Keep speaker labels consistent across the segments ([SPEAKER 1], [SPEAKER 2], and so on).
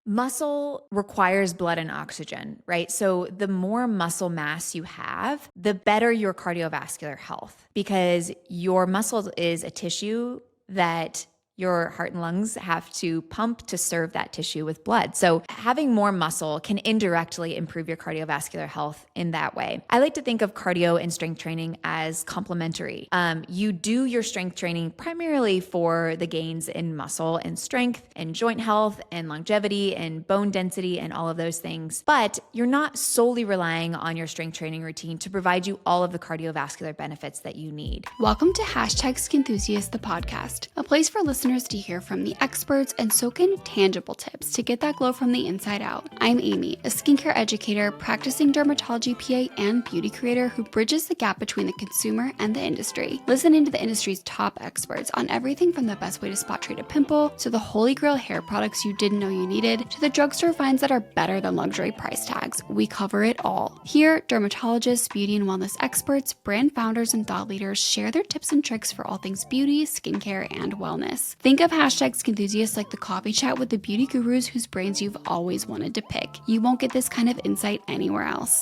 [SPEAKER 1] Muscle requires blood and oxygen, right? So the more muscle mass you have, the better your cardiovascular health, because your muscle is a tissue that your heart and lungs have to pump to serve that tissue with blood. So having more muscle can indirectly improve your cardiovascular health in that way. I like to think of cardio and strength training as complementary. You do your strength training primarily for the gains in muscle and strength and joint health and longevity and bone density and all of those things. But you're not solely relying on your strength training routine to provide you all of the cardiovascular benefits that you need.
[SPEAKER 2] Welcome to #skinthusiast, the podcast, a place for listeners to hear from the experts and soak in tangible tips to get that glow from the inside out. I'm Amy, a skincare educator, practicing dermatology PA, and beauty creator who bridges the gap between the consumer and the industry. Listen into the industry's top experts on everything from the best way to spot treat a pimple, to the holy grail hair products you didn't know you needed, to the drugstore finds that are better than luxury price tags. We cover it all. Here, dermatologists, beauty and wellness experts, brand founders, and thought leaders share their tips and tricks for all things beauty, skincare, and wellness. Think of #skinthusiast like the coffee chat with the beauty gurus whose brains you've always wanted to pick. You won't get this kind of insight anywhere else.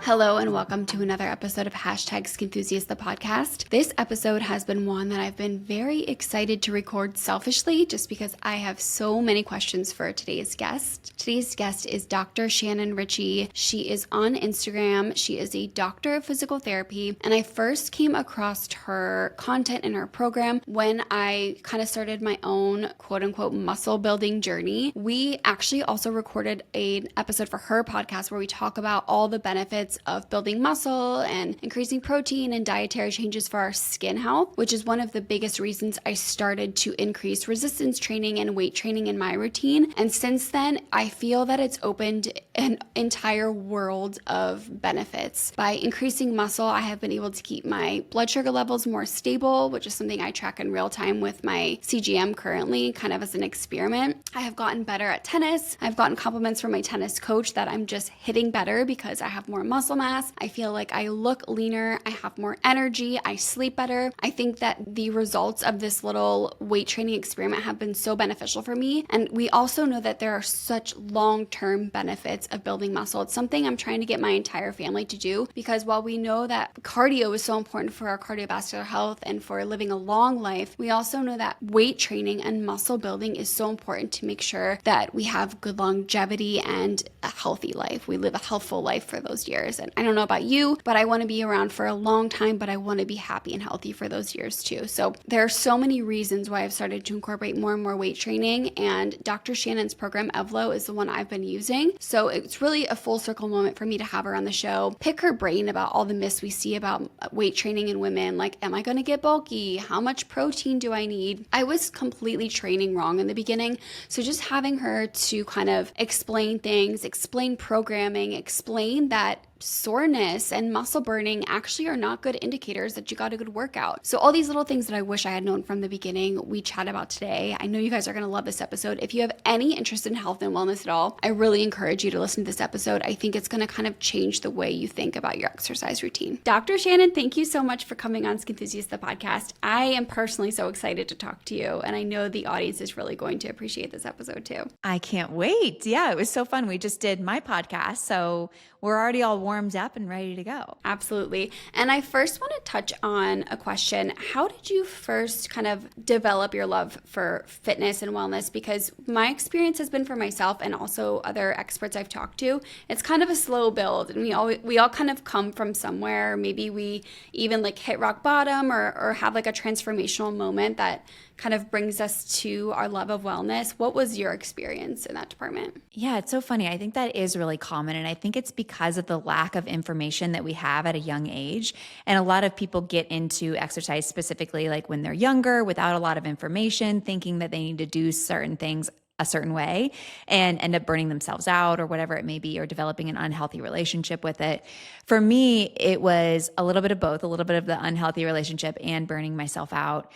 [SPEAKER 2] Hello and welcome to another episode of #skinthusiast, the podcast. This episode has been one that I've been very excited to record selfishly just because I have so many questions for today's guest. Today's guest is Dr. Shannon Ritchey. She is on Instagram. She is a doctor of physical therapy, and I first came across her content in her program when I kind of started my own quote-unquote muscle building journey. We actually also recorded an episode for her podcast where we talk about all the benefits of building muscle and increasing protein and dietary changes for our skin health, which is one of the biggest reasons I started to increase resistance training and weight training in my routine. And since then, I feel that it's opened an entire world of benefits. By increasing muscle, I have been able to keep my blood sugar levels more stable, which is something I track in real time with my CGM currently, kind of as an experiment. I have gotten better at tennis. I've gotten compliments from my tennis coach that I'm just hitting better because I have more muscle mass. I feel like I look leaner. I have more energy. I sleep better. I think that the results of this little weight training experiment have been so beneficial for me. And we also know that there are such long-term benefits of building muscle. It's something I'm trying to get my entire family to do, because while we know that cardio is so important for our cardiovascular health and for living a long life, we also know that weight training and muscle building is so important to make sure that we have good longevity and a healthy life. We live a healthful life for those years. And I don't know about you, but I want to be around for a long time, but I want to be happy and healthy for those years too. So there are so many reasons why I've started to incorporate more and more weight training, and Dr. Shannon's program, Evlo, is the one I've been using. So it's really a full circle moment for me to have her on the show, pick her brain about all the myths we see about weight training in women. Like, am I going to get bulky? How much protein do I need? I was completely training wrong in the beginning. So just having her to kind of explain things, explain programming, explain that soreness and muscle burning actually are not good indicators that you got a good workout. So all these little things that I wish I had known from the beginning, we chat about today. I know you guys are going to love this episode. If you have any interest in health and wellness at all, I really encourage you to listen to this episode. I think it's going to kind of change the way you think about your exercise routine. Dr. Shannon, thank you so much for coming on Skinthusiast, the podcast. I am personally so excited to talk to you, and I know the audience is really going to appreciate this episode too.
[SPEAKER 1] I can't wait. Yeah, it was so fun. We just did my podcast, so we're already all warmed up and ready to go.
[SPEAKER 2] Absolutely. And I first want to touch on a question. How did you first kind of develop your love for fitness and wellness? Because my experience has been for myself and also other experts I've talked to, it's kind of a slow build. And we all kind of come from somewhere. Maybe we even like hit rock bottom or have like a transformational moment that kind of brings us to our love of wellness. What was your experience in that department?
[SPEAKER 1] Yeah, it's so funny. I think that is really common. And I think it's because of the lack of information that we have at a young age. And a lot of people get into exercise specifically like when they're younger without a lot of information, thinking that they need to do certain things a certain way and end up burning themselves out or whatever it may be, or developing an unhealthy relationship with it. For me, it was a little bit of both, a little bit of the unhealthy relationship and burning myself out.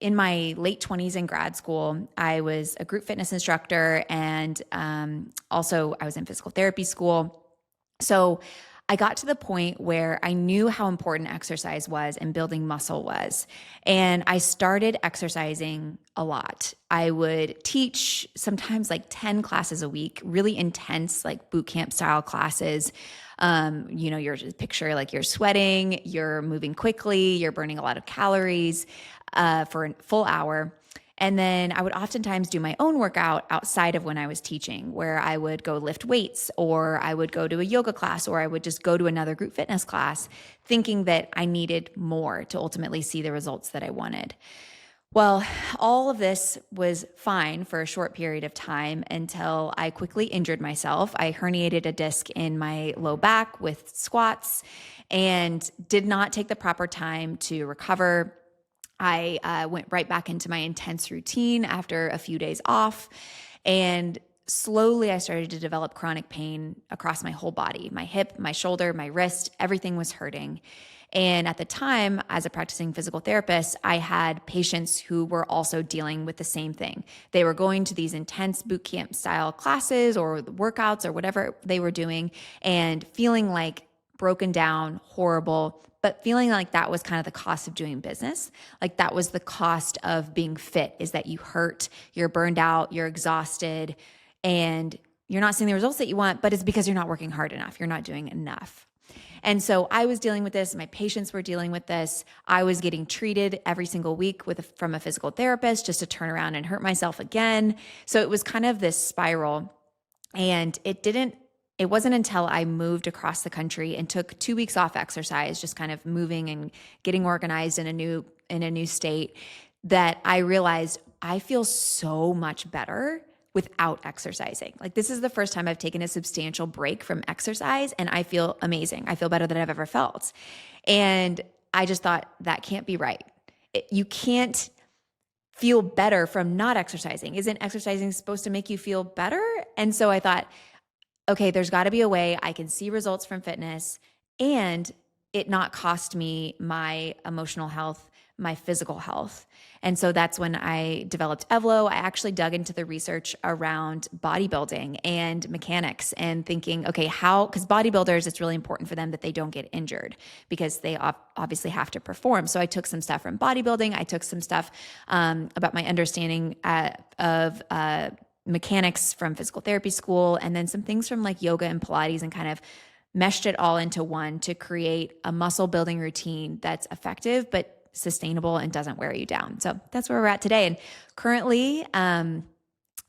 [SPEAKER 1] In my late 20s in grad school, I was a group fitness instructor, and also I was in physical therapy school. So I got to the point where I knew how important exercise was and building muscle was. And I started exercising a lot. I would teach sometimes like 10 classes a week, really intense, like boot camp style classes. You're just picture like you're sweating, you're moving quickly, you're burning a lot of calories for a full hour. And then I would oftentimes do my own workout outside of when I was teaching, where I would go lift weights, or I would go to a yoga class, or I would just go to another group fitness class, thinking that I needed more to ultimately see the results that I wanted. Well, all of this was fine for a short period of time until I quickly injured myself. I herniated a disc in my low back with squats and did not take the proper time to recover. I went right back into my intense routine after a few days off, and slowly I started to develop chronic pain across my whole body. My hip, my shoulder, my wrist, everything was hurting. And at the time, as a practicing physical therapist, I had patients who were also dealing with the same thing. They were going to these intense boot camp style classes or workouts or whatever they were doing and feeling like broken down, horrible, but feeling like that was kind of the cost of doing business. Like that was the cost of being fit, is that you hurt, you're burned out, you're exhausted, and you're not seeing the results that you want, but it's because you're not working hard enough. You're not doing enough. And so I was dealing with this. My patients were dealing with this. I was getting treated every single week from a physical therapist just to turn around and hurt myself again. So it was kind of this spiral, and it wasn't until I moved across the country and took 2 weeks off exercise, just kind of moving and getting organized in a new state, that I realized I feel so much better without exercising. Like this is the first time I've taken a substantial break from exercise, and I feel amazing. I feel better than I've ever felt. And I just thought that can't be right. You can't feel better from not exercising. Isn't exercising supposed to make you feel better? And so I thought, okay, there's got to be a way I can see results from fitness and it not cost me my emotional health, my physical health. And so that's when I developed Evlo. I actually dug into the research around bodybuilding and mechanics and thinking, okay, because bodybuilders, it's really important for them that they don't get injured because they obviously have to perform. So I took some stuff from bodybuilding. I took some stuff about my understanding of mechanics from physical therapy school, and then some things from like yoga and Pilates, and kind of meshed it all into one to create a muscle building routine that's effective, but sustainable and doesn't wear you down. So that's where we're at today. And currently, I'm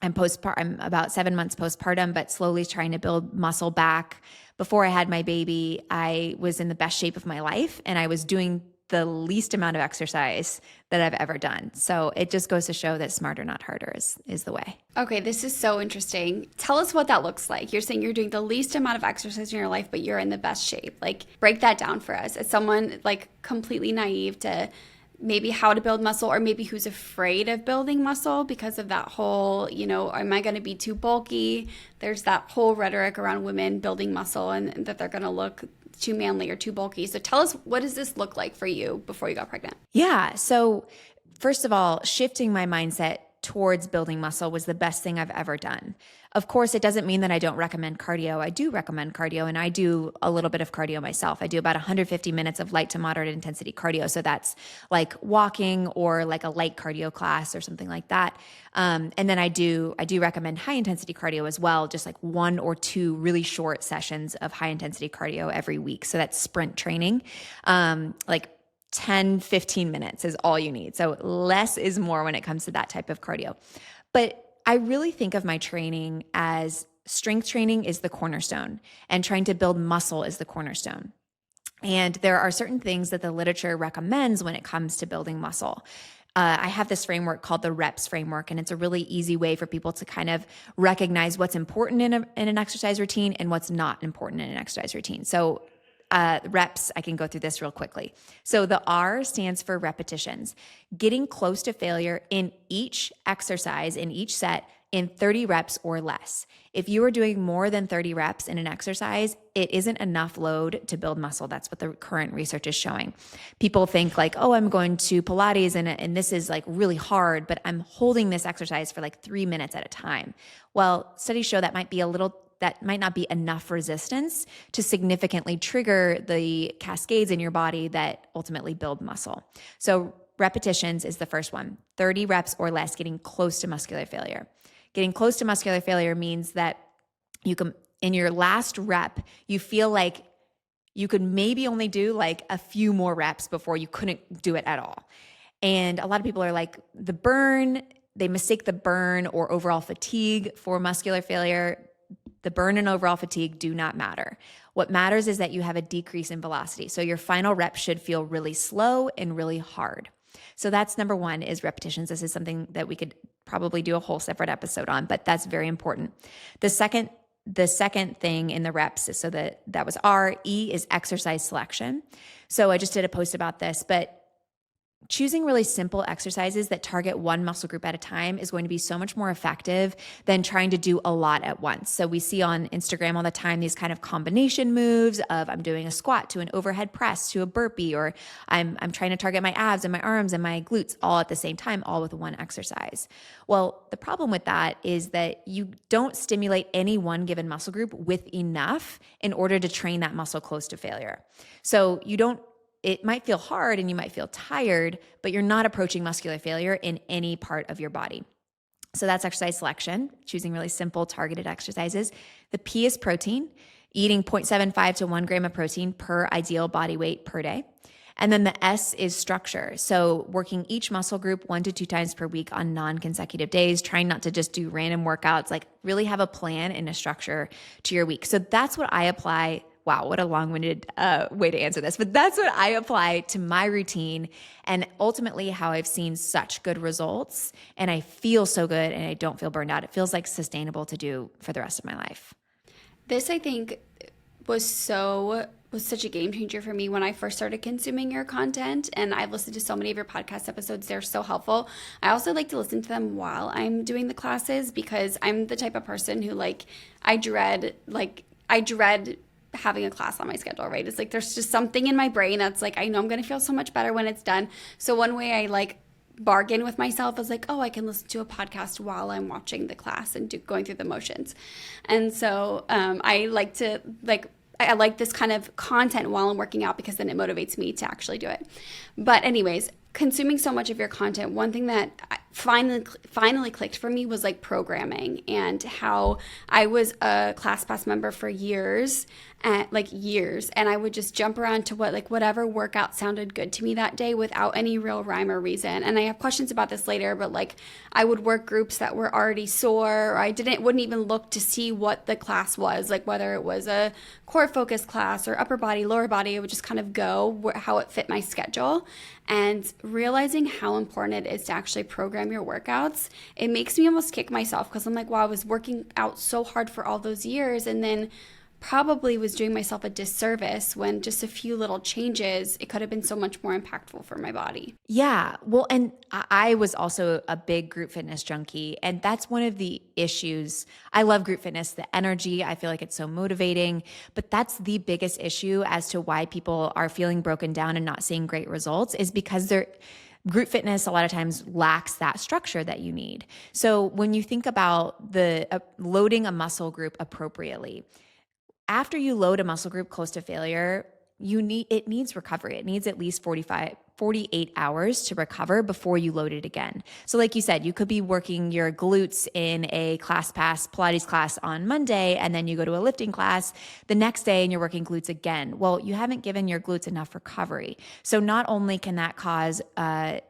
[SPEAKER 1] about 7 months postpartum, but slowly trying to build muscle back. Before I had my baby, I was in the best shape of my life, and I was doing the least amount of exercise that I've ever done. So it just goes to show that smarter, not harder is the way.
[SPEAKER 2] Okay, this is so interesting. Tell us what that looks like. You're saying you're doing the least amount of exercise in your life, but you're in the best shape. Like, break that down for us. As someone like completely naive to maybe how to build muscle, or maybe who's afraid of building muscle because of that whole, am I going to be too bulky? There's that whole rhetoric around women building muscle and that they're going to look too manly or too bulky. So tell us, what does this look like for you before you got pregnant?
[SPEAKER 1] Yeah. So first of all, shifting my mindset towards building muscle was the best thing I've ever done. Of course, it doesn't mean that I don't recommend cardio. I do recommend cardio, and I do a little bit of cardio myself. I do about 150 minutes of light to moderate intensity cardio. So that's like walking or like a light cardio class or something like that. And then I do recommend high intensity cardio as well, just like 1 or 2 really short sessions of high intensity cardio every week. So that's sprint training, like 10, 15 minutes is all you need. So less is more when it comes to that type of cardio. But I really think of my training as strength training is the cornerstone, and trying to build muscle is the cornerstone. And there are certain things that the literature recommends when it comes to building muscle. I have this framework called the REPS framework, and it's a really easy way for people to kind of recognize what's important in an exercise routine and what's not important in an exercise routine. So reps, I can go through this real quickly. So the R stands for repetitions, getting close to failure in each exercise, in each set, in 30 reps or less. If you are doing more than 30 reps in an exercise, it isn't enough load to build muscle. That's what the current research is showing. People think like, oh, I'm going to Pilates and this is like really hard, but I'm holding this exercise for like 3 minutes at a time. Well, studies show that might be a little that might not be enough resistance to significantly trigger the cascades in your body that ultimately build muscle. So repetitions is the first one. 30 reps or less, getting close to muscular failure. Getting close to muscular failure means that you can, in your last rep, you feel like you could maybe only do like a few more reps before you couldn't do it at all. And a lot of people are like, the burn, they mistake the burn or overall fatigue for muscular failure. The burn and overall fatigue do not matter. What matters is that you have a decrease in velocity. So your final rep should feel really slow and really hard. So that's number one, is repetitions. This is something that we could probably do a whole separate episode on, but that's very important. The second thing in the reps, so that was R. E is exercise selection. So I just did a post about this, but choosing really simple exercises that target one muscle group at a time is going to be so much more effective than trying to do a lot at once. So we see on Instagram all the time these kind of combination moves of I'm doing a squat to an overhead press to a burpee, or I'm trying to target my abs and my arms and my glutes all at the same time, all with one exercise. Well, the problem with that is that you don't stimulate any one given muscle group with enough in order to train that muscle close to failure. So it might feel hard and you might feel tired, but you're not approaching muscular failure in any part of your body. So that's exercise selection, choosing really simple targeted exercises. The P is protein, eating 0.75 to 1 gram of protein per ideal body weight per day. And then the S is structure. So working each muscle group 1 to 2 times per week on non-consecutive days, trying not to just do random workouts, like really have a plan and a structure to your week. So that's what I apply. Wow, what a long-winded way to answer this. But that's what I apply to my routine, and ultimately how I've seen such good results, and I feel so good and I don't feel burned out. It feels like sustainable to do for the rest of my life.
[SPEAKER 2] This, I think, was such a game changer for me when I first started consuming your content, and I've listened to so many of your podcast episodes. They're so helpful. I also like to listen to them while I'm doing the classes, because I'm the type of person who I dread having a class on my schedule, right? It's like there's just something in my brain that's like, I know I'm going to feel so much better when it's done. So one way I bargain with myself is like, oh, I can listen to a podcast while I'm watching the class and going through the motions. And so I like this kind of content while I'm working out, because then it motivates me to actually do it. But anyways, consuming so much of your content, one thing that finally clicked for me was programming, and how I was a ClassPass member for years, and I would just jump around to whatever workout sounded good to me that day without any real rhyme or reason. And I have questions about this later, but I would work groups that were already sore, or I wouldn't even look to see what the class was, whether it was a core focus class or upper body, lower body. I would just kind of go how it fit my schedule. And realizing how important it is to actually program your workouts, it makes me almost kick myself, because I'm like, wow, I was working out so hard for all those years, and then probably was doing myself a disservice when just a few little changes, it could have been so much more impactful for my body.
[SPEAKER 1] Yeah. Well, and I was also a big group fitness junkie, and that's one of the issues. I love group fitness, the energy. I feel like it's so motivating, but that's the biggest issue as to why people are feeling broken down and not seeing great results, is because group fitness a lot of times lacks that structure that you need. So when you think about loading a muscle group appropriately, after you load a muscle group close to failure, it needs recovery. It needs at least 48 hours to recover before you load it again. So like you said, you could be working your glutes in a ClassPass Pilates class on Monday, and then you go to a lifting class the next day and you're working glutes again. Well, you haven't given your glutes enough recovery. So not only can that cause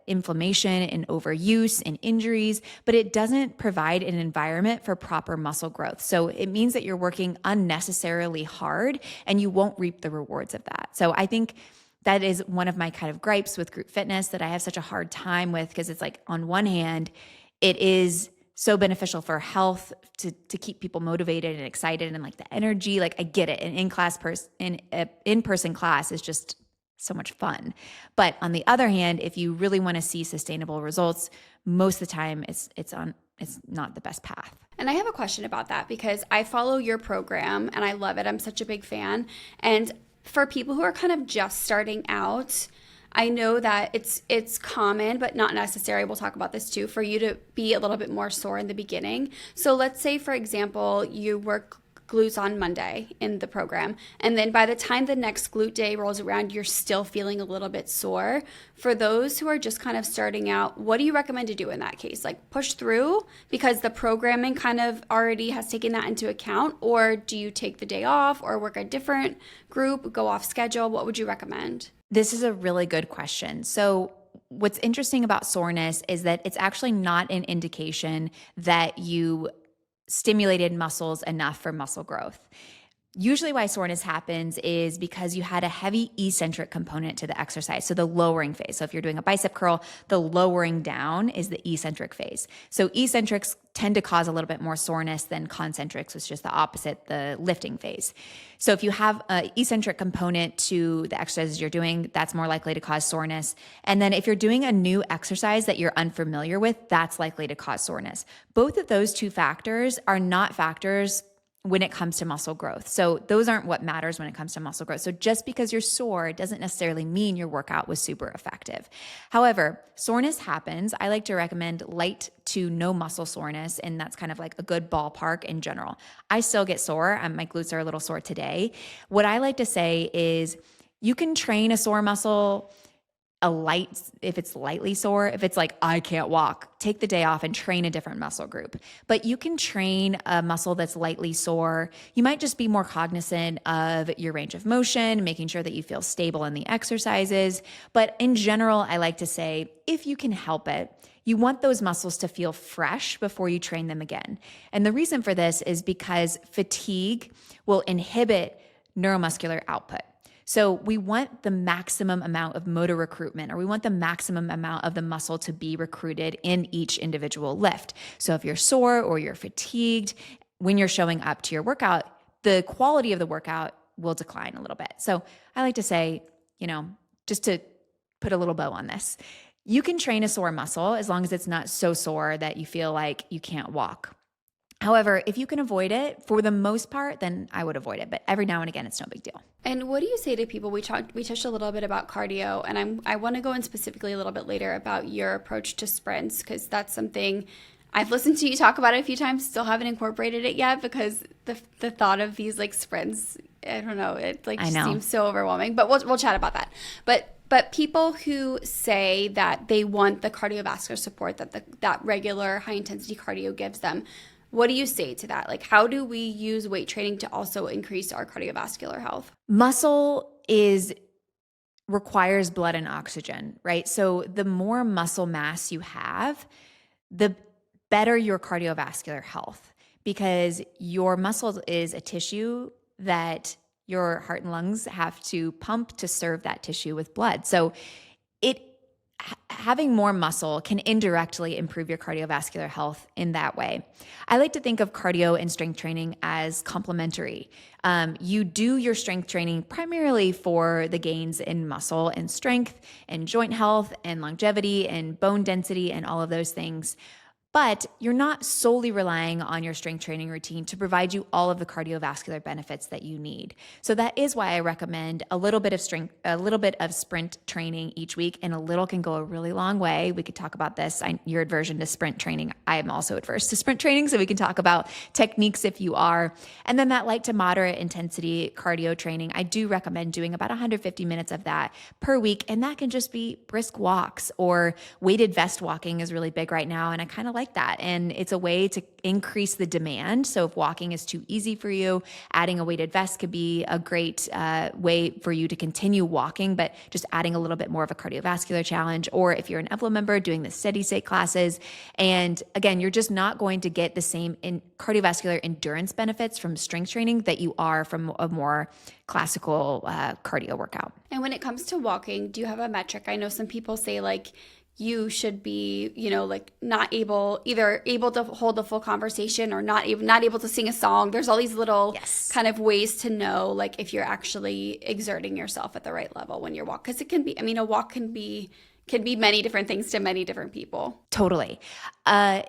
[SPEAKER 1] inflammation and overuse and injuries, but it doesn't provide an environment for proper muscle growth. So it means that you're working unnecessarily hard and you won't reap the rewards of that. So I think that is one of my kind of gripes with group fitness that I have such a hard time with, because it's on one hand, it is so beneficial for health to keep people motivated and excited, and the energy, I get it. An in-person class is just so much fun. But on the other hand, if you really want to see sustainable results, most of the time it's not the best path.
[SPEAKER 2] And I have a question about that, because I follow your program and I love it. I'm such a big fan. And for people who are kind of just starting out, I know that it's common, but not necessary, we'll talk about this too, for you to be a little bit more sore in the beginning. So let's say, for example, you work glutes on Monday in the program, and then by the time the next glute day rolls around, you're still feeling a little bit sore. For those who are just kind of starting out, what do you recommend to do in that case? Like push through because the programming kind of already has taken that into account, or do you take the day off or work a different group, go off schedule? What would you recommend?
[SPEAKER 1] This is a really good question. So what's interesting about soreness is that it's actually not an indication that you stimulated muscles enough for muscle growth. Usually why soreness happens is because you had a heavy eccentric component to the exercise, so the lowering phase. So if you're doing a bicep curl, the lowering down is the eccentric phase. So eccentrics tend to cause a little bit more soreness than concentrics, which is just the opposite, the lifting phase. So if you have an eccentric component to the exercises you're doing, that's more likely to cause soreness. And then if you're doing a new exercise that you're unfamiliar with, that's likely to cause soreness. Both of those two factors are not factors when it comes to muscle growth. So those aren't what matters when it comes to muscle growth. So just because you're sore doesn't necessarily mean your workout was super effective. However, soreness happens. I like to recommend light to no muscle soreness, and that's kind of like a good ballpark in general. I still get sore. My glutes are a little sore today. What I like to say is you can train a sore muscle if it's lightly sore. If it's like, I can't walk, take the day off and train a different muscle group. But you can train a muscle that's lightly sore. You might just be more cognizant of your range of motion, making sure that you feel stable in the exercises. But in general, I like to say, if you can help it, you want those muscles to feel fresh before you train them again. And the reason for this is because fatigue will inhibit neuromuscular output. So we want the maximum amount of motor recruitment, or we want the maximum amount of the muscle to be recruited in each individual lift. So if you're sore or you're fatigued, when you're showing up to your workout, the quality of the workout will decline a little bit. So I like to say, just to put a little bow on this, you can train a sore muscle as long as it's not so sore that you feel like you can't walk. However, if you can avoid it for the most part, then I would avoid it. But every now and again, it's no big deal.
[SPEAKER 2] And what do you say to people? We touched a little bit about cardio, and I want to go in specifically a little bit later about your approach to sprints, because that's something I've listened to you talk about it a few times. Still haven't incorporated it yet because the thought of these like sprints, I don't know, it like just seems so overwhelming. But we'll chat about that. But people who say that they want the cardiovascular support that regular high intensity cardio gives them, what do you say to that? Like, how do we use weight training to also increase our cardiovascular health?
[SPEAKER 1] Muscle requires blood and oxygen, right? So the more muscle mass you have, the better your cardiovascular health, because your muscle is a tissue that your heart and lungs have to pump to serve that tissue with blood. So having more muscle can indirectly improve your cardiovascular health in that way. I like to think of cardio and strength training as complementary. You do your strength training primarily for the gains in muscle and strength and joint health and longevity and bone density and all of those things. But you're not solely relying on your strength training routine to provide you all of the cardiovascular benefits that you need. So that is why I recommend a little bit of sprint training each week, and a little can go a really long way. We could talk about this. You're aversion to sprint training. I am also adverse to sprint training, so we can talk about techniques if you are. And then that light to moderate intensity cardio training, I do recommend doing about 150 minutes of that per week, and that can just be brisk walks, or weighted vest walking is really big right now, and I kind of like that. And it's a way to increase the demand. So if walking is too easy for you, adding a weighted vest could be a great way for you to continue walking, but just adding a little bit more of a cardiovascular challenge. Or if you're an Evlo member, doing the steady state classes. And again, you're just not going to get the same cardiovascular endurance benefits from strength training that you are from a more classical cardio workout.
[SPEAKER 2] And when it comes to walking, do you have a metric? I know some people say like, you should be, like either able to hold a full conversation or not able to sing a song. There's all these little kind of ways to know, like, if you're actually exerting yourself at the right level when you're walking. Because it can be, a walk can can be many different things to many different people.
[SPEAKER 1] Totally.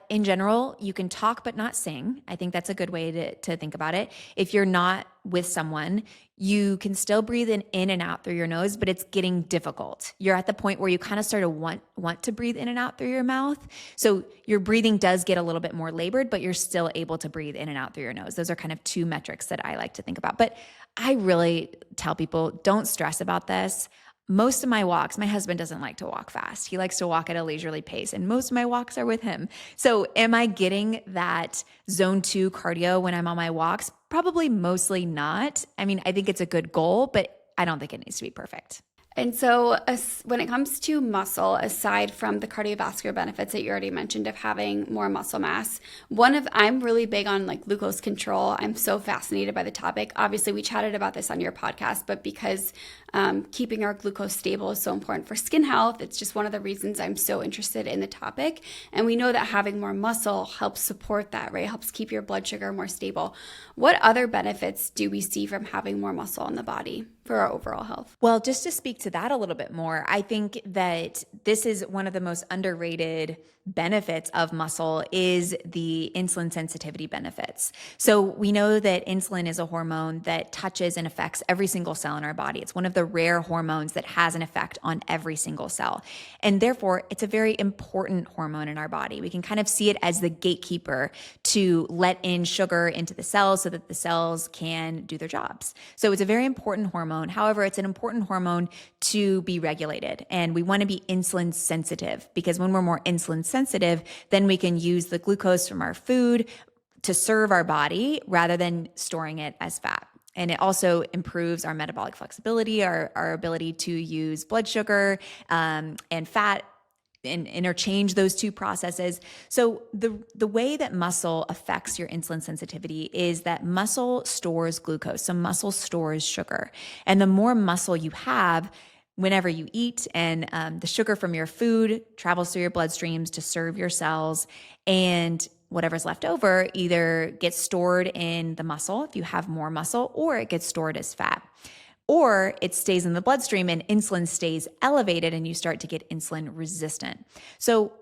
[SPEAKER 1] In general, you can talk but not sing. I think that's a good way to think about it. If you're not with someone, you can still breathe in and out through your nose, but it's getting difficult. You're at the point where you kind of start to want to breathe in and out through your mouth. So your breathing does get a little bit more labored, but you're still able to breathe in and out through your nose. Those are kind of two metrics that I like to think about. But I really tell people, don't stress about this. Most of my walks, my husband doesn't like to walk fast. He likes to walk at a leisurely pace, and most of my walks are with him. So am I getting that zone 2 cardio when I'm on my walks? Probably mostly not. I mean, I think it's a good goal, but I don't think it needs to be perfect.
[SPEAKER 2] And so when it comes to muscle, aside from the cardiovascular benefits that you already mentioned of having more muscle mass, I'm really big on like glucose control. I'm so fascinated by the topic. Obviously, we chatted about this on your podcast, but because keeping our glucose stable is so important for skin health, it's just one of the reasons I'm so interested in the topic. And we know that having more muscle helps support that, right? Helps keep your blood sugar more stable. What other benefits do we see from having more muscle in the body for our overall health?
[SPEAKER 1] Well, just to speak to that a little bit more, I think that this is one of the most underrated benefits of muscle is the insulin sensitivity benefits. So we know that insulin is a hormone that touches and affects every single cell in our body. It's one of the rare hormones that has an effect on every single cell. And therefore, it's a very important hormone in our body. We can kind of see it as the gatekeeper to let in sugar into the cells so that the cells can do their jobs. So it's a very important hormone. However, it's an important hormone to be regulated. And we want to be insulin sensitive because when we're more insulin sensitive, then we can use the glucose from our food to serve our body rather than storing it as fat. And it also improves our metabolic flexibility, our ability to use blood sugar and fat and interchange those two processes. So the way that muscle affects your insulin sensitivity is that muscle stores glucose. So muscle stores sugar. And the more muscle you have, whenever you eat, and the sugar from your food travels through your bloodstreams to serve your cells, and whatever's left over either gets stored in the muscle if you have more muscle, or it gets stored as fat, or it stays in the bloodstream and insulin stays elevated and you start to get insulin resistant. So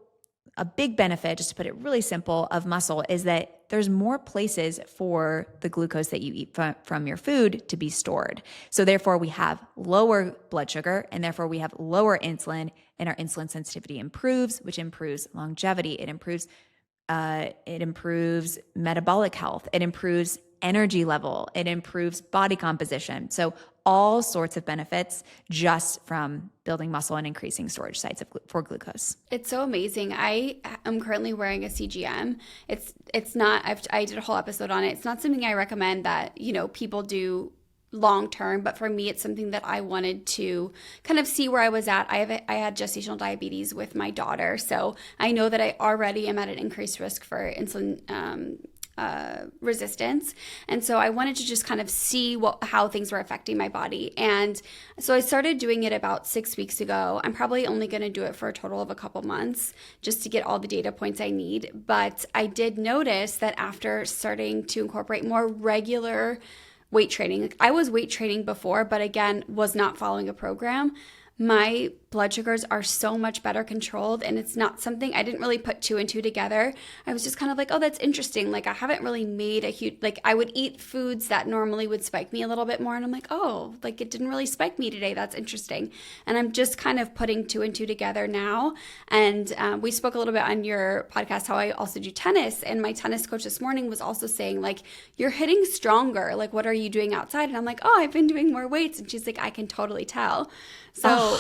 [SPEAKER 1] a big benefit, just to put it really simple, of muscle is that there's more places for the glucose that you eat from your food to be stored. So therefore we have lower blood sugar and therefore we have lower insulin, and our insulin sensitivity improves, which improves longevity. It improves metabolic health. It improves energy level. It improves body composition. So all sorts of benefits just from building muscle and increasing storage sites for glucose.
[SPEAKER 2] It's so amazing. I am currently wearing a CGM. It's not, I did a whole episode on it. It's not something I recommend that, people do long term, but for me, it's something that I wanted to kind of see where I was at. I had gestational diabetes with my daughter, so I know that I already am at an increased risk for insulin resistance, and so I wanted to just kind of see how things were affecting my body. And so I started doing it about 6 weeks ago. I'm probably only going to do it for a total of a couple months just to get all the data points I need. But I did notice that after starting to incorporate more regular weight training. I was weight training before, but again, was not following a program. My blood sugars are so much better controlled, and it's not something I didn't really put two and two together. I was just kind of like, oh, that's interesting. Like, I haven't really made a huge, like, I would eat foods that normally would spike me a little bit more, and I'm like, oh, like, it didn't really spike me today. That's interesting. And I'm just kind of putting two and two together now. And we spoke a little bit on your podcast how I also do tennis, and my tennis coach this morning was also saying, like, you're hitting stronger. Like, what are you doing outside? And I'm like, oh, I've been doing more weights. And she's like, I can totally tell. So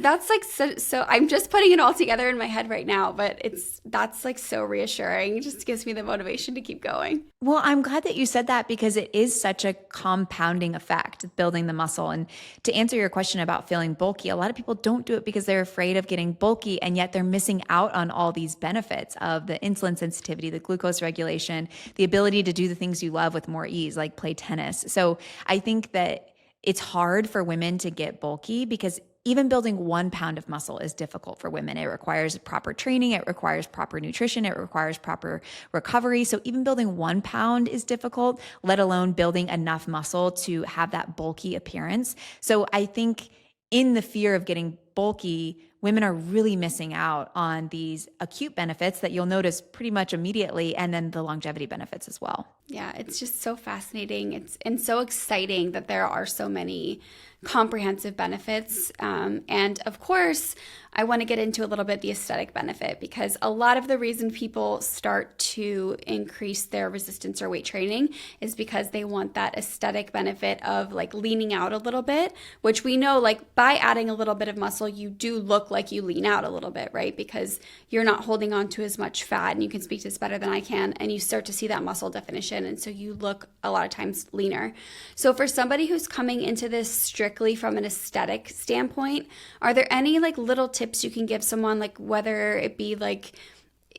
[SPEAKER 2] that's like so I'm just putting it all together in my head right now, but that's like so reassuring. It just gives me the motivation to keep going.
[SPEAKER 1] Well, I'm glad that you said that because it is such a compounding effect, building the muscle. And to answer your question about feeling bulky, a lot of people don't do it because they're afraid of getting bulky, and yet they're missing out on all these benefits of the insulin sensitivity, the glucose regulation, the ability to do the things you love with more ease, like play tennis. So I think that it's hard for women to get bulky because even building 1 pound of muscle is difficult for women. It requires proper training. It requires proper nutrition. It requires proper recovery. So even building 1 pound is difficult, let alone building enough muscle to have that bulky appearance. So I think in the fear of getting bulky, women are really missing out on these acute benefits that you'll notice pretty much immediately, and then the longevity benefits as well.
[SPEAKER 2] Yeah, it's just so fascinating. And so exciting that there are so many comprehensive benefits. And of course, I want to get into a little bit the aesthetic benefit, because a lot of the reason people start to increase their resistance or weight training is because they want that aesthetic benefit of like leaning out a little bit, which we know like by adding a little bit of muscle, you do look like you lean out a little bit, right? Because you're not holding on to as much fat, and you can speak to this better than I can, and you start to see that muscle definition. And so you look a lot of times leaner. So for somebody who's coming into this strictly from an aesthetic standpoint, are there any like little tips you can give someone, like whether it be like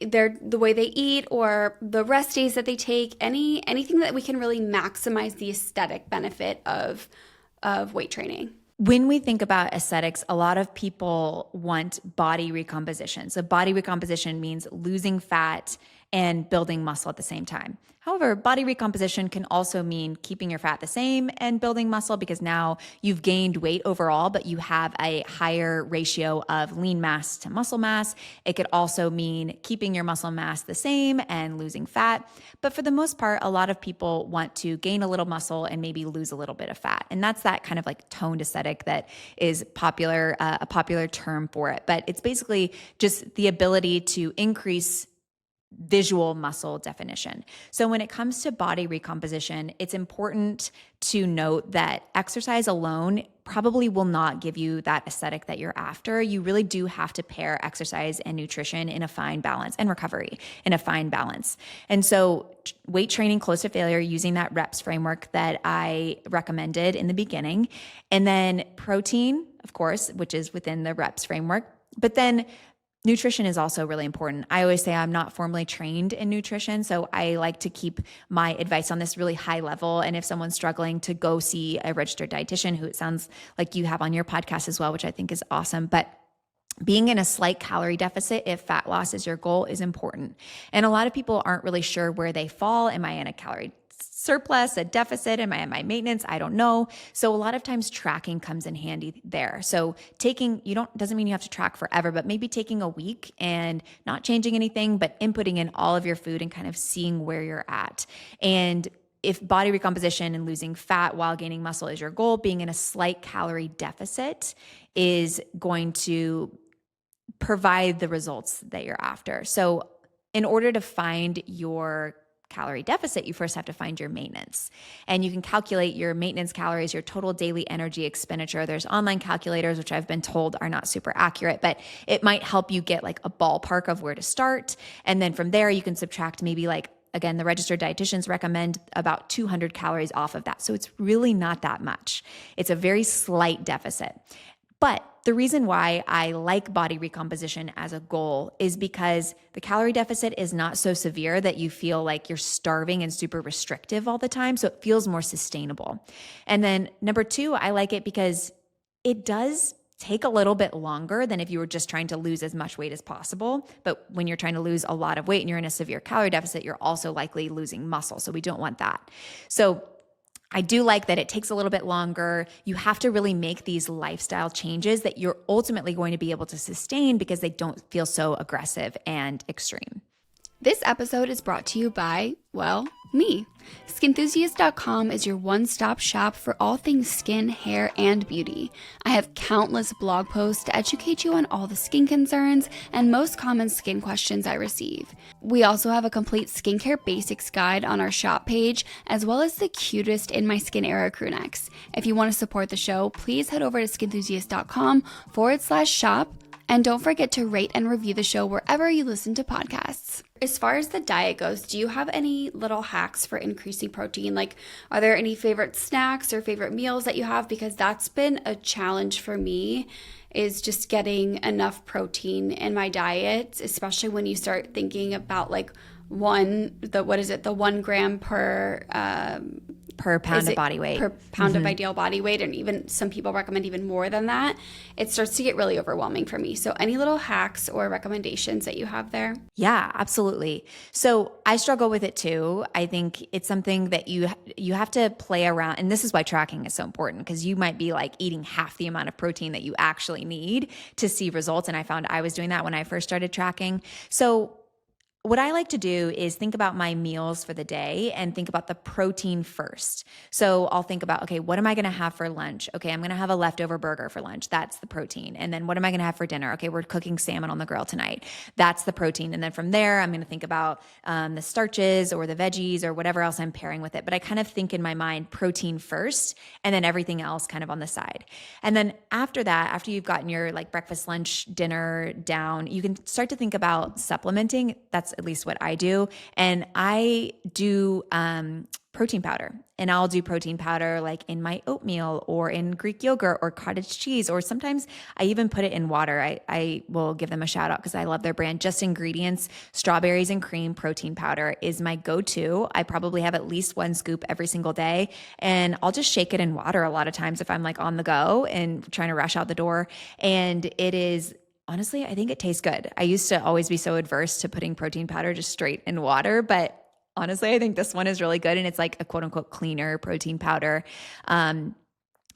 [SPEAKER 2] the way they eat or the rest days that they take, anything that we can really maximize the aesthetic benefit of weight training?
[SPEAKER 1] When we think about aesthetics, a lot of people want body recomposition. So body recomposition means losing fat and building muscle at the same time. However, body recomposition can also mean keeping your fat the same and building muscle, because now you've gained weight overall, but you have a higher ratio of lean mass to muscle mass. It could also mean keeping your muscle mass the same and losing fat. But for the most part, a lot of people want to gain a little muscle and maybe lose a little bit of fat. And that's that kind of like toned aesthetic that is popular, a popular term for it. But it's basically just the ability to increase visual muscle definition. So when it comes to body recomposition, it's important to note that exercise alone probably will not give you that aesthetic that you're after. You really do have to pair exercise and nutrition in a fine balance, and recovery in a fine balance. And so weight training close to failure, using that reps framework that I recommended in the beginning, and then protein, of course, which is within the reps framework, but then nutrition is also really important. I always say I'm not formally trained in nutrition, so I like to keep my advice on this really high level. And if someone's struggling, to go see a registered dietitian, who it sounds like you have on your podcast as well, which I think is awesome. But being in a slight calorie deficit, if fat loss is your goal, is important. And a lot of people aren't really sure where they fall. Am I in a calorie surplus, a deficit? Am I at my maintenance? I don't know. So a lot of times tracking comes in handy there. So doesn't mean you have to track forever, but maybe taking a week and not changing anything, but inputting in all of your food and kind of seeing where you're at. And if body recomposition and losing fat while gaining muscle is your goal, being in a slight calorie deficit is going to provide the results that you're after. So in order to find your calorie deficit, you first have to find your maintenance. And you can calculate your maintenance calories, your total daily energy expenditure. There's online calculators, which I've been told are not super accurate, but it might help you get like a ballpark of where to start. And then from there, you can subtract maybe like, again, the registered dietitians recommend about 200 calories off of that. So it's really not that much. It's a very slight deficit. But the reason why I like body recomposition as a goal is because the calorie deficit is not so severe that you feel like you're starving and super restrictive all the time. So it feels more sustainable. And then number two, I like it because it does take a little bit longer than if you were just trying to lose as much weight as possible. But when you're trying to lose a lot of weight and you're in a severe calorie deficit, you're also likely losing muscle. So we don't want that. So I do like that it takes a little bit longer. You have to really make these lifestyle changes that you're ultimately going to be able to sustain because they don't feel so aggressive and extreme.
[SPEAKER 2] This episode is brought to you by, well, me. Skinthusiast.com is your one-stop shop for all things skin, hair, and beauty. I have countless blog posts to educate you on all the skin concerns and most common skin questions I receive. We also have a complete skincare basics guide on our shop page, as well as the cutest In My Skin era crew necks. If you want to support the show, please head over to skinthusiast.com/shop. And don't forget to rate and review the show wherever you listen to podcasts. As far as the diet goes, do you have any little hacks for increasing protein? Like, are there any favorite snacks or favorite meals that you have? Because that's been a challenge for me, is just getting enough protein in my diet, especially when you start thinking about like the 1 gram per
[SPEAKER 1] per pound of body weight.
[SPEAKER 2] Per pound of ideal body weight, and even some people recommend even more than that. It starts to get really overwhelming for me. So any little hacks or recommendations that you have there?
[SPEAKER 1] Yeah, absolutely. So I struggle with it too. I think it's something that you have to play around. And this is why tracking is so important, because you might be like eating half the amount of protein that you actually need to see results. And I found I was doing that when I first started tracking. So what I like to do is think about my meals for the day and think about the protein first. So I'll think about, okay, what am I going to have for lunch? Okay, I'm going to have a leftover burger for lunch. That's the protein. And then what am I going to have for dinner? Okay, we're cooking salmon on the grill tonight. That's the protein. And then from there, I'm going to think about the starches or the veggies or whatever else I'm pairing with it. But I kind of think in my mind protein first and then everything else kind of on the side. And then after that, after you've gotten your like breakfast, lunch, dinner down, you can start to think about supplementing. That's at least what I do. And I do protein powder, and I'll do protein powder like in my oatmeal or in Greek yogurt or cottage cheese, or sometimes I even put it in water. I will give them a shout out because I love their brand. Just Ingredients Strawberries and Cream Protein Powder is my go-to. I probably have at least one scoop every single day, and I'll just shake it in water a lot of times if I'm like on the go and trying to rush out the door. And it is honestly, I think it tastes good. I used to always be so adverse to putting protein powder just straight in water, but honestly, I think this one is really good, and it's like a quote unquote cleaner protein powder.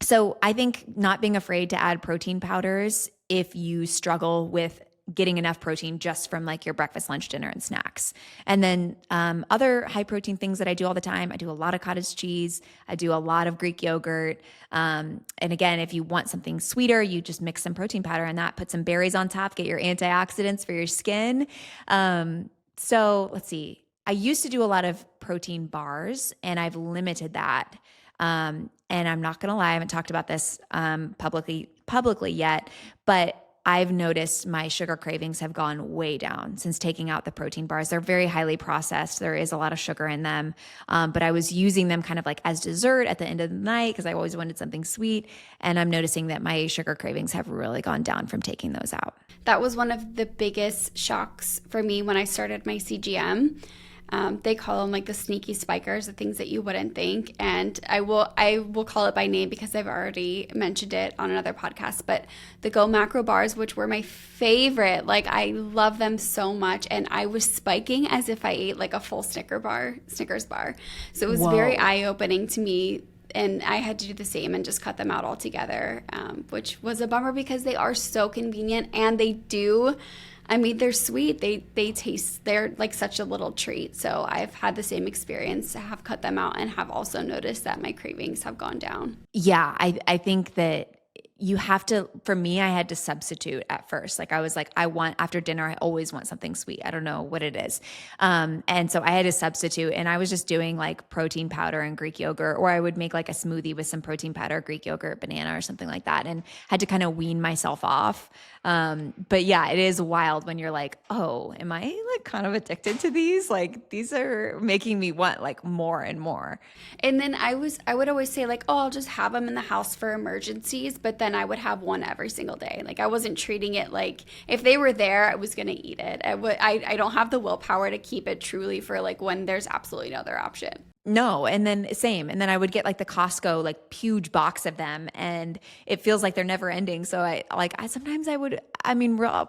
[SPEAKER 1] So I think not being afraid to add protein powders if you struggle with getting enough protein just from like your breakfast, lunch, dinner, and snacks. And then other high protein things that I do all the time, I do a lot of cottage cheese. I do a lot of Greek yogurt. And again, if you want something sweeter, you just mix some protein powder in that, put some berries on top, get your antioxidants for your skin. So let's see. I used to do a lot of protein bars, and I've limited that. And I'm not going to lie, I haven't talked about this publicly yet, but I've noticed my sugar cravings have gone way down since taking out the protein bars. They're very highly processed. There is a lot of sugar in them. But I was using them kind of like as dessert at the end of the night because I always wanted something sweet. And I'm noticing that my sugar cravings have really gone down from taking those out.
[SPEAKER 2] That was one of the biggest shocks for me when I started my CGM. They call them like the sneaky spikers, the things that you wouldn't think. And I will call it by name because I've already mentioned it on another podcast, but the Go Macro bars, which were my favorite, like I love them so much. And I was spiking as if I ate like a full Snickers bar. So it was very eye-opening to me. And I had to do the same and just cut them out altogether, which was a bummer because they are so convenient, and they're sweet. They taste, they're like such a little treat. So I've had the same experience to have cut them out and have also noticed that my cravings have gone down.
[SPEAKER 1] Yeah, I think that you have to, for me, I had to substitute at first. Like I was like, after dinner, I always want something sweet. I don't know what it is. And so I had to substitute, and I was just doing like protein powder and Greek yogurt, or I would make like a smoothie with some protein powder, Greek yogurt, banana, or something like that. And had to kind of wean myself off. But yeah, it is wild when you're like, oh, am I like kind of addicted to these? Like these are making me want like more and more.
[SPEAKER 2] And then I would always say like, oh, I'll just have them in the house for emergencies. But then I would have one every single day. Like I wasn't treating it like if they were there, I was going to eat it. I don't have the willpower to keep it truly for like when there's absolutely no other option.
[SPEAKER 1] No. And then same. And then I would get like the Costco, like huge box of them, and it feels like they're never ending. So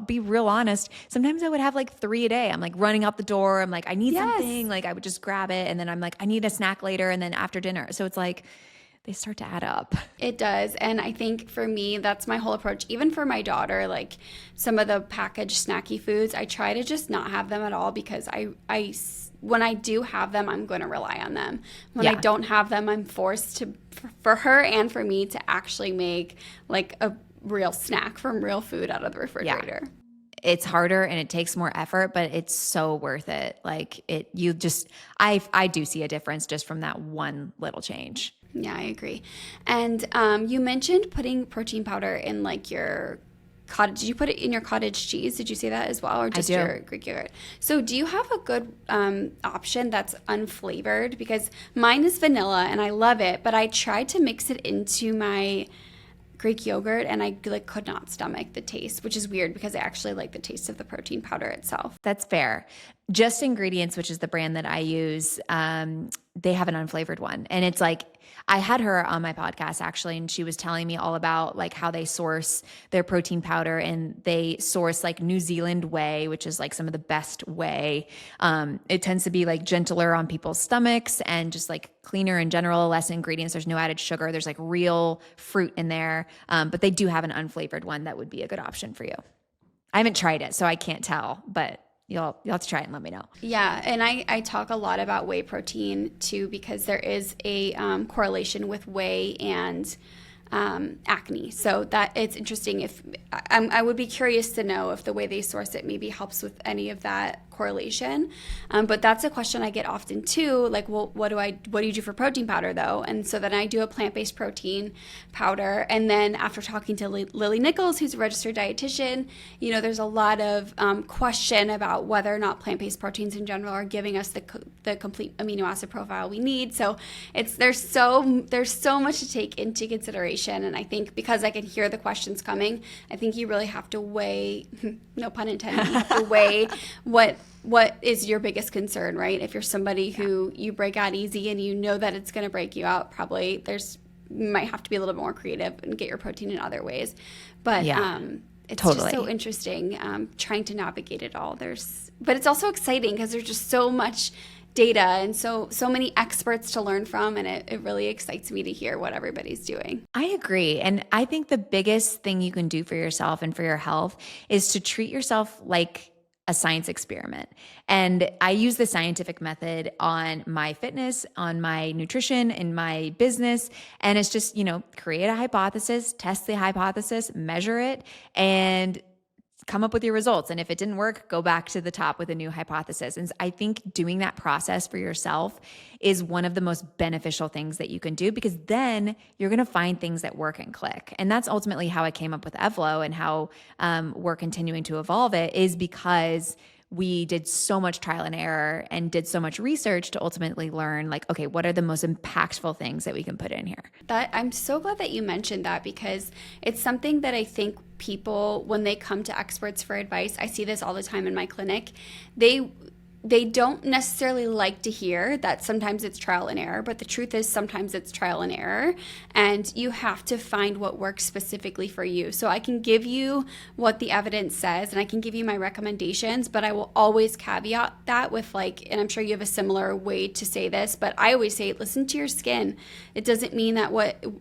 [SPEAKER 1] be real honest. Sometimes I would have like 3 a day. I'm like running out the door. I'm like, I need something. Like I would just grab it. And then I'm like, I need a snack later. And then after dinner. So it's like, they start to add up.
[SPEAKER 2] It does. And I think for me, that's my whole approach. Even for my daughter, like some of the packaged snacky foods, I try to just not have them at all because when I do have them, I'm going to rely on them. When I don't have them, I'm forced to, for her and for me, to actually make like a real snack from real food out of the refrigerator. Yeah.
[SPEAKER 1] It's harder and it takes more effort, but it's so worth it. Like I do see a difference just from that one little change.
[SPEAKER 2] Yeah, I agree. And you mentioned putting protein powder in like your cottage. Did you put it in your cottage cheese? Did you say that as well, or just your Greek yogurt? So do you have a good option that's unflavored? Because mine is vanilla and I love it, but I tried to mix it into my Greek yogurt and I like could not stomach the taste, which is weird because I actually like the taste of the protein powder itself.
[SPEAKER 1] That's fair. Just Ingredients, which is the brand that I use, they have an unflavored one. And it's like, I had her on my podcast actually, and she was telling me all about like how they source their protein powder, and they source like New Zealand whey, which is like some of the best whey. It tends to be like gentler on people's stomachs and just like cleaner in general, less ingredients. There's no added sugar. There's like real fruit in there. But they do have an unflavored one that would be a good option for you. I haven't tried it, so I can't tell, but you'll have to try it and let me know.
[SPEAKER 2] Yeah, and I talk a lot about whey protein too, because there is a correlation with whey and acne. So that it's interesting. If I would be curious to know if the way they source it maybe helps with any of that correlation. But that's a question I get often too. Like, well, what do you do for protein powder though? And so then I do a plant-based protein powder. And then after talking to Lily Nichols, who's a registered dietitian, there's a lot of question about whether or not plant-based proteins in general are giving us the complete amino acid profile we need. So there's so much to take into consideration. And I think because I can hear the questions coming, I think you really have to weigh, no pun intended, you have to weigh what is your biggest concern, right? If you're somebody who you break out easy and you know that it's going to break you out, probably you might have to be a little bit more creative and get your protein in other ways. But it's just so interesting trying to navigate it all. But it's also exciting because there's just so much data and so many experts to learn from, and it really excites me to hear what everybody's doing.
[SPEAKER 1] I agree. And I think the biggest thing you can do for yourself and for your health is to treat yourself like a science experiment. And I use the scientific method on my fitness, on my nutrition, in my business. And it's just, create a hypothesis, test the hypothesis, measure it, and come up with your results. And if it didn't work, go back to the top with a new hypothesis. And I think doing that process for yourself is one of the most beneficial things that you can do, because then you're going to find things that work and click. And that's ultimately how I came up with Evlo, and how we're continuing to evolve it, is because we did so much trial and error and did so much research to ultimately learn, like, okay, what are the most impactful things that we can put in here?
[SPEAKER 2] I'm so glad that you mentioned that, because it's something that I think people, when they come to experts for advice, I see this all the time in my clinic, they don't necessarily like to hear that sometimes it's trial and error, but the truth is sometimes it's trial and error, and you have to find what works specifically for you. So I can give you what the evidence says and I can give you my recommendations, but I will always caveat that with and I'm sure you have a similar way to say this, but I always say, listen to your skin. It doesn't mean that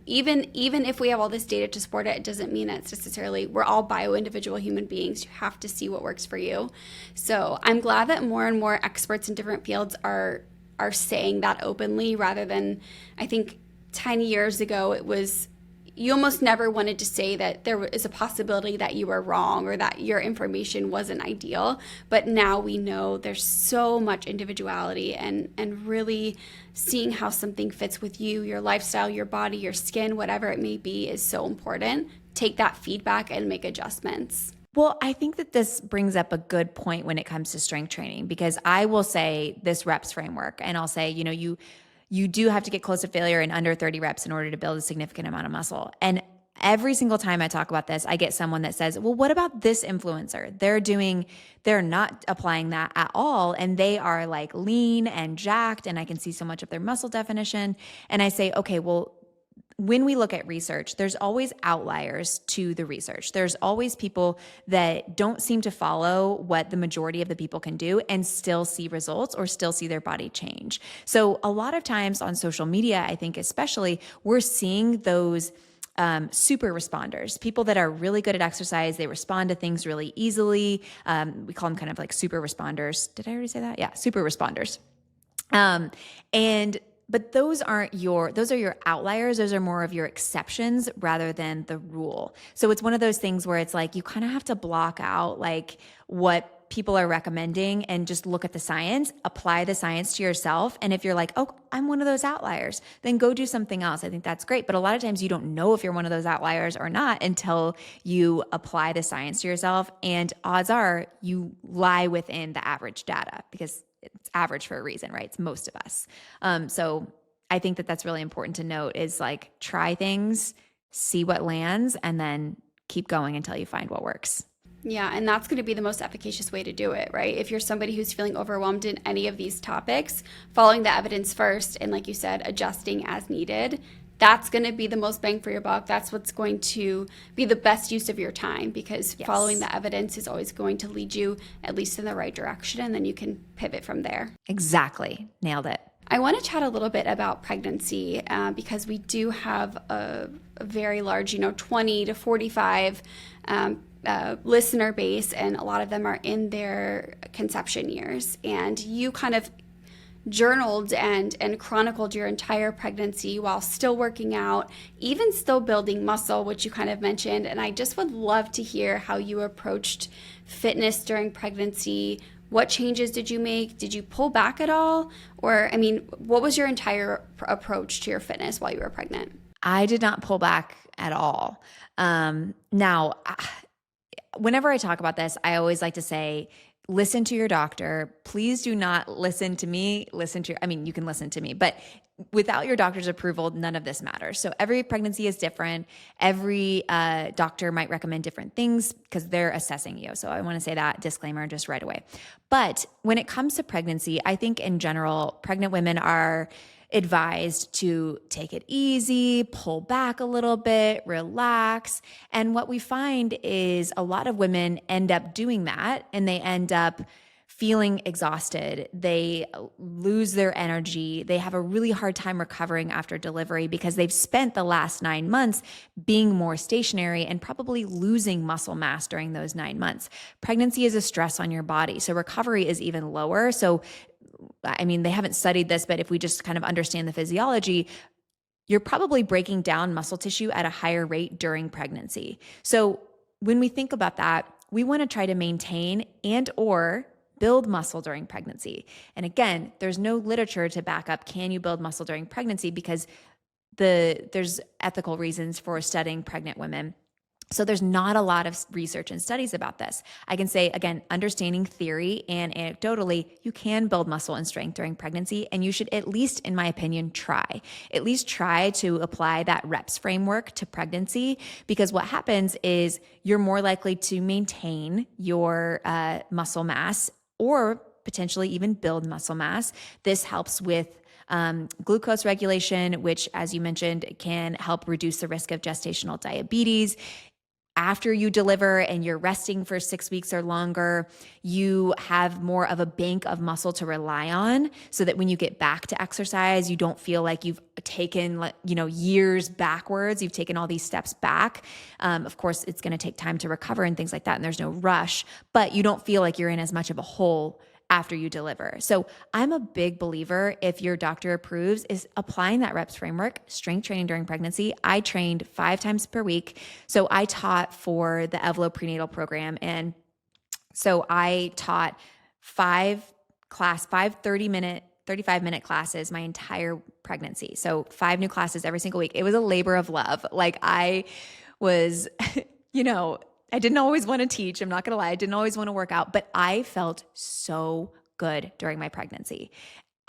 [SPEAKER 2] even if we have all this data to support it, it doesn't mean that it's necessarily, we're all bio-individual human beings. You have to see what works for you. So I'm glad that more and more experts in different fields are saying that openly, rather than, I think 10 years ago, it was, you almost never wanted to say that there is a possibility that you were wrong or that your information wasn't ideal. But now we know there's so much individuality, and really seeing how something fits with you, your lifestyle, your body, your skin, whatever it may be, is so important. Take that feedback and make adjustments.
[SPEAKER 1] Well, I think that this brings up a good point when it comes to strength training, because I will say this reps framework, and I'll say, you do have to get close to failure in under 30 reps in order to build a significant amount of muscle. And every single time I talk about this, I get someone that says, well, what about this influencer? They're not applying that at all. And they are like lean and jacked, and I can see so much of their muscle definition. And I say, okay, well, when we look at research, there's always outliers to the research. There's always people that don't seem to follow what the majority of the people can do and still see results or still see their body change. So a lot of times on social media, I think especially, we're seeing those super responders, people that are really good at exercise. They respond to things really easily. We call them kind of like super responders. Did I already say that? Yeah, super responders. But those are your outliers. Those are more of your exceptions rather than the rule. So it's one of those things where it's like, you kind of have to block out like what people are recommending and just look at the science, apply the science to yourself. And if you're like, oh, I'm one of those outliers, then go do something else. I think that's great. But a lot of times you don't know if you're one of those outliers or not until you apply the science to yourself. And odds are you lie within the average data, because it's average for a reason, right? It's most of us. So I think that that's really important to note, is like, try things, see what lands, and then keep going until you find what works.
[SPEAKER 2] Yeah, and that's going to be the most efficacious way to do it, right? If you're somebody who's feeling overwhelmed in any of these topics, following the evidence first and, like you said, adjusting as needed, that's going to be the most bang for your buck. That's what's going to be the best use of your time, because following the evidence is always going to lead you at least in the right direction, and then you can pivot from there.
[SPEAKER 1] Exactly. Nailed it.
[SPEAKER 2] I want to chat a little bit about pregnancy because we do have a very large, 20 to 45 listener base, and a lot of them are in their conception years. And you kind of journaled and chronicled your entire pregnancy while still working out, even still building muscle, which you kind of mentioned. And I just would love to hear how you approached fitness during pregnancy. What changes did you make? Did you pull back at all? Or, what was your entire approach to your fitness while you were pregnant?
[SPEAKER 1] I did not pull back at all. Now, whenever I talk about this, I always like to say, listen to your doctor. Please do not listen to me. You can listen to me, but without your doctor's approval, none of this matters. So every pregnancy is different. Every doctor might recommend different things because they're assessing you. So I want to say that disclaimer just right away. But when it comes to pregnancy, I think in general, pregnant women are advised to take it easy, pull back a little bit, relax. And what we find is a lot of women end up doing that, and they end up feeling exhausted. They lose their energy. They have a really hard time recovering after delivery because they've spent the last 9 months being more stationary and probably losing muscle mass during those 9 months. Pregnancy is a stress on your body, so recovery is even lower. So they haven't studied this, but if we just kind of understand the physiology, you're probably breaking down muscle tissue at a higher rate during pregnancy. So when we think about that, we want to try to maintain and or build muscle during pregnancy. And again, there's no literature to back up, can you build muscle during pregnancy? Because there's ethical reasons for studying pregnant women. So there's not a lot of research and studies about this. I can say, again, understanding theory and anecdotally, you can build muscle and strength during pregnancy, and you should at least, in my opinion, try to apply that reps framework to pregnancy, because what happens is you're more likely to maintain your muscle mass or potentially even build muscle mass. This helps with glucose regulation, which, as you mentioned, can help reduce the risk of gestational diabetes. After you deliver and you're resting for 6 weeks or longer, you have more of a bank of muscle to rely on, so that when you get back to exercise, you don't feel like you've taken, years backwards. You've taken all these steps back. Of course, it's going to take time to recover and things like that, and there's no rush, but you don't feel like you're in as much of a hole after you deliver. So I'm a big believer, if your doctor approves, is applying that reps framework, strength training during pregnancy. I trained 5 times per week. So I taught for the Evlo prenatal program. And so I taught 5 35-minute classes my entire pregnancy. So 5 new classes every single week. It was a labor of love. Like I was, I didn't always want to teach. I'm not going to lie. I didn't always want to work out, but I felt so good during my pregnancy.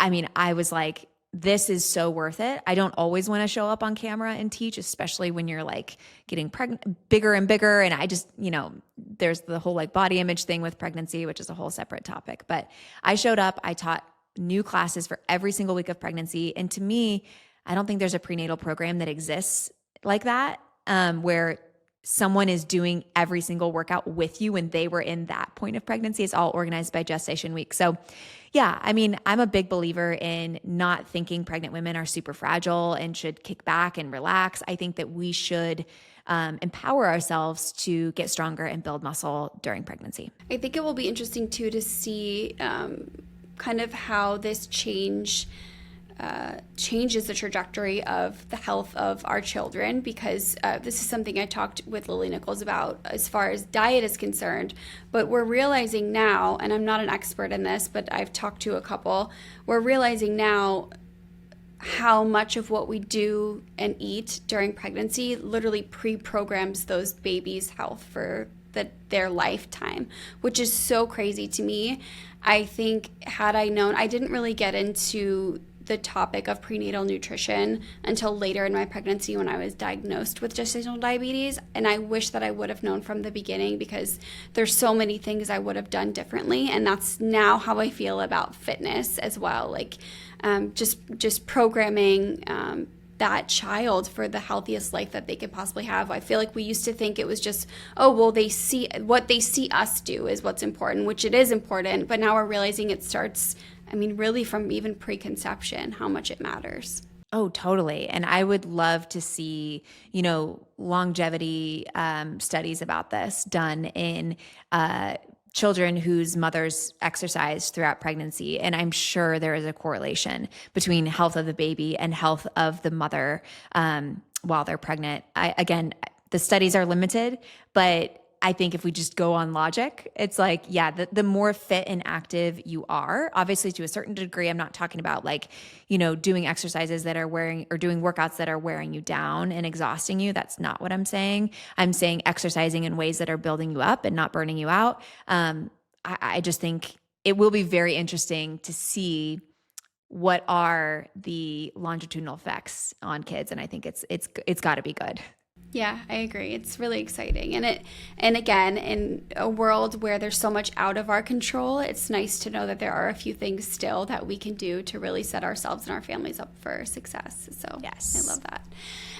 [SPEAKER 1] I was like, this is so worth it. I don't always want to show up on camera and teach, especially when you're like getting pregnant, bigger and bigger. And I just, there's the whole like body image thing with pregnancy, which is a whole separate topic. But I showed up, I taught new classes for every single week of pregnancy. And to me, I don't think there's a prenatal program that exists like that, where someone is doing every single workout with you when they were in that point of pregnancy. It's all organized by gestation week. So yeah, I'm a big believer in not thinking pregnant women are super fragile and should kick back and relax. I think that we should empower ourselves to get stronger and build muscle during pregnancy.
[SPEAKER 2] I think it will be interesting too to see kind of how this changes the trajectory of the health of our children, because this is something I talked with Lily Nichols about as far as diet is concerned. But we're realizing now, and I'm not an expert in this, but I've talked to a couple, we're realizing now how much of what we do and eat during pregnancy literally pre-programs those babies' health for their lifetime, which is so crazy to me. I think had I known, I didn't really get into the topic of prenatal nutrition until later in my pregnancy when I was diagnosed with gestational diabetes. And I wish that I would have known from the beginning, because there's so many things I would have done differently. And that's now how I feel about fitness as well. Like just programming that child for the healthiest life that they could possibly have. I feel like we used to think it was just, oh, well, they see us do is what's important, which it is important. But now we're realizing it starts, really from even preconception, how much it matters.
[SPEAKER 1] Oh, totally. And I would love to see, longevity studies about this done in children whose mothers exercise throughout pregnancy. And I'm sure there is a correlation between health of the baby and health of the mother while they're pregnant. Again, the studies are limited, but I think if we just go on logic, it's like, yeah, the more fit and active you are, obviously to a certain degree, I'm not talking about doing exercises that are wearing, or doing workouts that are wearing you down and exhausting you. That's not what I'm saying. I'm saying exercising in ways that are building you up and not burning you out. I just think it will be very interesting to see what are the longitudinal effects on kids. And I think it's got to be good.
[SPEAKER 2] Yeah, I agree. It's really exciting. And again, in a world where there's so much out of our control, it's nice to know that there are a few things still that we can do to really set ourselves and our families up for success. So yes, I love that.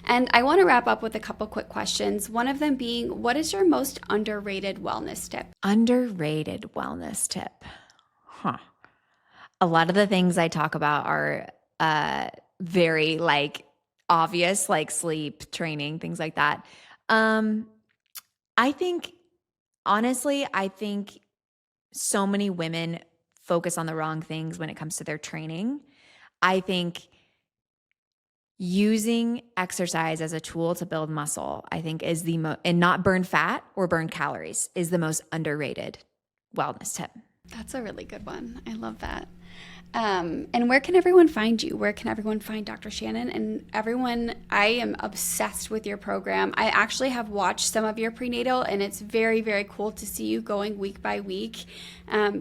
[SPEAKER 2] And I want to wrap up with a couple quick questions. One of them being, what is your most underrated wellness tip?
[SPEAKER 1] Underrated wellness tip. A lot of the things I talk about are very obvious, like sleep, training, things like that. I think so many women focus on the wrong things when it comes to their training. I think using exercise as a tool to build muscle, I think is and not burn fat or burn calories, is the most underrated wellness tip.
[SPEAKER 2] That's a really good one. I love that. And where can everyone find you? Where can everyone find Dr. Shannon? And everyone, I am obsessed with your program. I actually have watched some of your prenatal, and it's very, very cool to see you going week by week.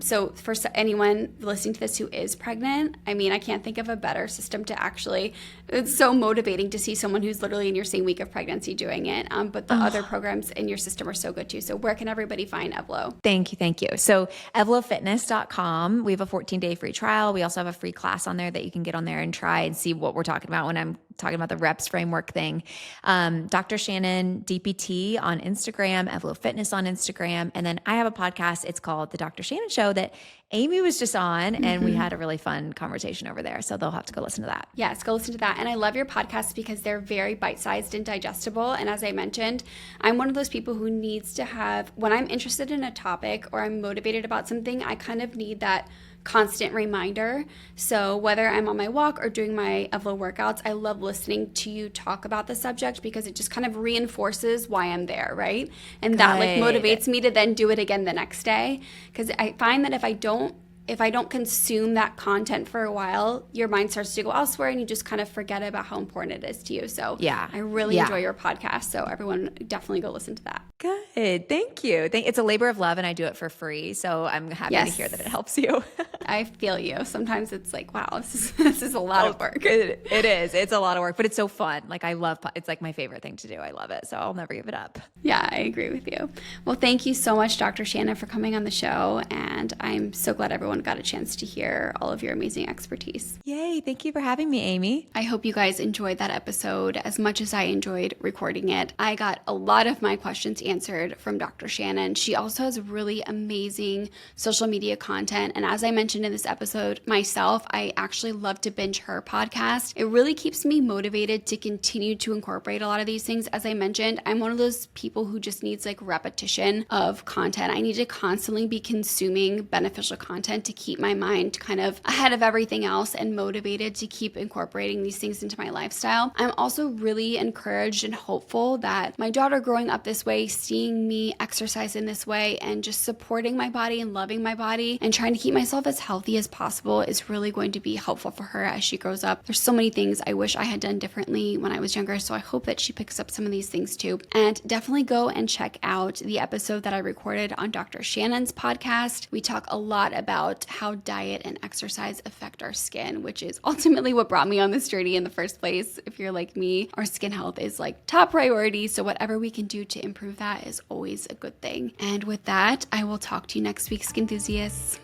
[SPEAKER 2] So for anyone listening to this who is pregnant, I can't think of a better system to actually, it's so motivating to see someone who's literally in your same week of pregnancy doing it. But the other programs in your system are so good too. So where can everybody find Evlo?
[SPEAKER 1] Thank you. So evlofitness.com. We have a 14-day free trial. We also have a free class on there that you can get on there and try and see what we're talking about when I'm talking about the reps framework thing. Dr. Shannon DPT on Instagram, Evlo Fitness on Instagram. And then I have a podcast. It's called The Dr. Shannon Show that Amy was just on, and we had a really fun conversation over there. So they'll have to go listen to that.
[SPEAKER 2] Yes, go listen to that. And I love your podcasts because they're very bite-sized and digestible. And as I mentioned, I'm one of those people who needs to have, when I'm interested in a topic or I'm motivated about something, I kind of need that constant reminder. So whether I'm on my walk or doing my Evlo workouts, I love listening to you talk about the subject because it just kind of reinforces why I'm there, right? And that motivates me to then do it again the next day. Because I find that if I don't consume that content for a while, your mind starts to go elsewhere and you just kind of forget about how important it is to you. So yeah, I really enjoy your podcast. So everyone definitely go listen to that.
[SPEAKER 1] Good. Thank you. It's a labor of love and I do it for free. So I'm happy to hear that it helps you.
[SPEAKER 2] I feel you. Sometimes it's like, wow, this is a lot of work.
[SPEAKER 1] It is. It's a lot of work, but it's so fun. It's like my favorite thing to do. I love it. So I'll never give it up.
[SPEAKER 2] Yeah, I agree with you. Well, thank you so much, Dr. Shannon, for coming on the show. And I'm so glad everyone got a chance to hear all of your amazing expertise.
[SPEAKER 1] Yay. Thank you for having me, Amy.
[SPEAKER 2] I hope you guys enjoyed that episode as much as I enjoyed recording it. I got a lot of my questions answered from Dr. Shannon. She also has really amazing social media content. And as I mentioned in this episode myself, I actually love to binge her podcast. It really keeps me motivated to continue to incorporate a lot of these things. As I mentioned, I'm one of those people who just needs repetition of content. I need to constantly be consuming beneficial content to keep my mind kind of ahead of everything else and motivated to keep incorporating these things into my lifestyle. I'm also really encouraged and hopeful that my daughter growing up this way, seeing me exercise in this way and just supporting my body and loving my body and trying to keep myself as healthy as possible is really going to be helpful for her as she grows up. There's so many things I wish I had done differently when I was younger, so I hope that she picks up some of these things too. And definitely go and check out the episode that I recorded on Dr. Shannon's podcast. We talk a lot about how diet and exercise affect our skin, which is ultimately what brought me on this journey in the first place. If you're like me, our skin health is like top priority, so whatever we can do to improve that is always a good thing. And with that, I will talk to you next week, skin enthusiasts.